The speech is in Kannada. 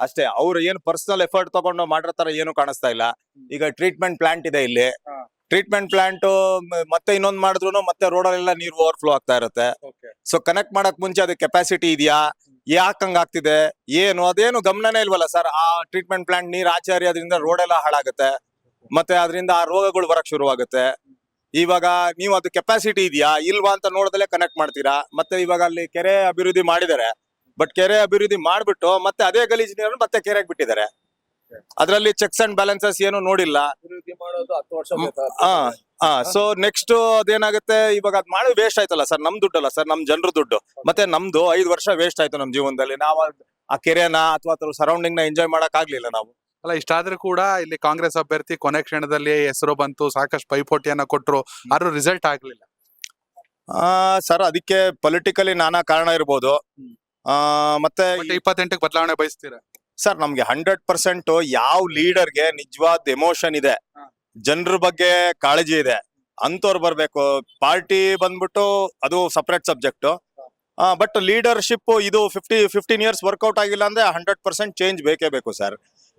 ಅಷ್ಟೇ. ಅವ್ರು ಏನು ಪರ್ಸನಲ್ ಎಫರ್ಟ್ ತಗೊಂಡು ಮಾಡಿರೋ ತರ ಏನು ಕಾಣಿಸ್ತಾ ಇಲ್ಲ. ಈಗ ಟ್ರೀಟ್ಮೆಂಟ್ ಪ್ಲಾಂಟ್ ಇದೆ ಇಲ್ಲಿ. ಟ್ರೀಟ್ಮೆಂಟ್ ಪ್ಲಾಂಟ್ ಮತ್ತೆ ಇನ್ನೊಂದ್ ಮಾಡಿದ್ರು ಮತ್ತೆ ರೋಡಲ್ಲೆಲ್ಲ ನೀರು ಓವರ್ಫ್ಲೋ ಆಗ್ತಾ ಇರುತ್ತೆ. ಸೊ ಕನೆಕ್ಟ್ ಮಾಡಕ್ ಮುಂಚೆ ಅದಕ್ಕೆ ಕೆಪಾಸಿಟಿ ಇದೆಯಾ, ಯಾಕೆ ಹಂಗ ಆಗ್ತಿದೆ, ಏನು ಅದೇನು ಗಮನನೇ ಇಲ್ವಲ್ಲ ಸರ್. ಆ ಟ್ರೀಟ್ಮೆಂಟ್ ಪ್ಲಾಂಟ್ ನೀರ್ ಆಚೆ ಹರಿಯೋದ್ರಿಂದ ರೋಡ್ ಎಲ್ಲ ಹಾಳಾಗುತ್ತೆ, ಮತ್ತೆ ಅದರಿಂದ ಆ ರೋಗಗಳು ಬರಕ್ ಶುರುವಾಗುತ್ತೆ. ಇವಾಗ ನೀವು ಅದು ಕೆಪಾಸಿಟಿ ಇದೆಯಾ ಇಲ್ವಾ ಅಂತ ನೋಡದಲ್ಲೇ ಕನೆಕ್ಟ್ ಮಾಡ್ತೀರಾ. ಮತ್ತೆ ಇವಾಗ ಅಲ್ಲಿ ಕೆರೆ ಅಭಿವೃದ್ಧಿ ಮಾಡಿದ್ದಾರೆ, ಬಟ್ ಕೆರೆ ಅಭಿವೃದ್ಧಿ ಮಾಡ್ಬಿಟ್ಟು ಮತ್ತೆ ಅದೇ ಗಲೀಜ್ ನೀರನ್ನು ಮತ್ತೆ ಕೆರೆಗೆ ಬಿಟ್ಟಿದ್ದಾರೆ. ಅದ್ರಲ್ಲಿ ಚೆಕ್ಸ್ ಅಂಡ್ ಬ್ಯಾಲೆನ್ಸಸ್ ಏನು ನೋಡಿಲ್ಲ. ಅಭಿವೃದ್ಧಿ ಮಾಡೋದು 10 ವರ್ಷ ಸೊ ನೆಕ್ಸ್ಟ್ ಅದೇನಾಗುತ್ತೆ, ಇವಾಗ ಅದ್ ಮಾಡಿ ವೇಸ್ಟ್ ಆಯ್ತಲ್ಲ ಸರ್. ನಮ್ ದುಡ್ಡಲ್ಲ ಸರ್, ನಮ್ ಜನರ ದುಡ್ಡು. ಮತ್ತೆ ನಮ್ದು 5 ವರ್ಷ ವೇಸ್ಟ್ ಆಯ್ತು ನಮ್ ಜೀವನದಲ್ಲಿ. ನಾವು ಆ ಕೆರೆನ ಅಥವಾ ಸರೌಂಡಿಂಗ್ ನ ಎಂಜಾಯ್ ಮಾಡಕ್ ಆಗ್ಲಿಲ್ಲ ನಾವು. ಅಲ್ಲ, ಇಷ್ಟಾದ್ರೂ ಕೂಡ ಇಲ್ಲಿ ಕಾಂಗ್ರೆಸ್ ಅಭ್ಯರ್ಥಿ ಕೊನೆ ಕ್ಷಣದಲ್ಲಿ ಹೆಸರು ಬಂತು, ಸಾಕಷ್ಟು ಪೈಪೋಟಿಯನ್ನ ಕೊಟ್ರು, ಆದ್ರೂ ರಿಸಲ್ಟ್ ಆಗ್ಲಿಲ್ಲ. ಸರ್ ಅದಕ್ಕೆ ಪೊಲಿಟಿಕಲಿ ನಾನಾ ಕಾರಣ ಇರ್ಬೋದು. ಮತ್ತೆ 28ಕ್ಕೆ ಬದಲಾವಣೆ ಬಯಸ್ತೀರಾ ಸರ್? ನಮ್ಗೆ 100% ಯಾವ ಲೀಡರ್ಗೆ ನಿಜವಾದ ಎಮೋಷನ್ ಇದೆ, ಜನರ ಬಗ್ಗೆ ಕಾಳಜಿ ಇದೆ, ಅಂತವ್ರು ಬರ್ಬೇಕು. ಪಾರ್ಟಿ ಬಂದ್ಬಿಟ್ಟು ಅದು ಸಪರೇಟ್ ಸಬ್ಜೆಕ್ಟ್. ಬಟ್ ಲೀಡರ್ಶಿಪ್ ಇದು 15 ಇಯರ್ಸ್ ವರ್ಕೌಟ್ ಆಗಿಲ್ಲ ಅಂದ್ರೆ 100% ಚೇಂಜ್ ಬೇಕೇ ಬೇಕು ಸರ್.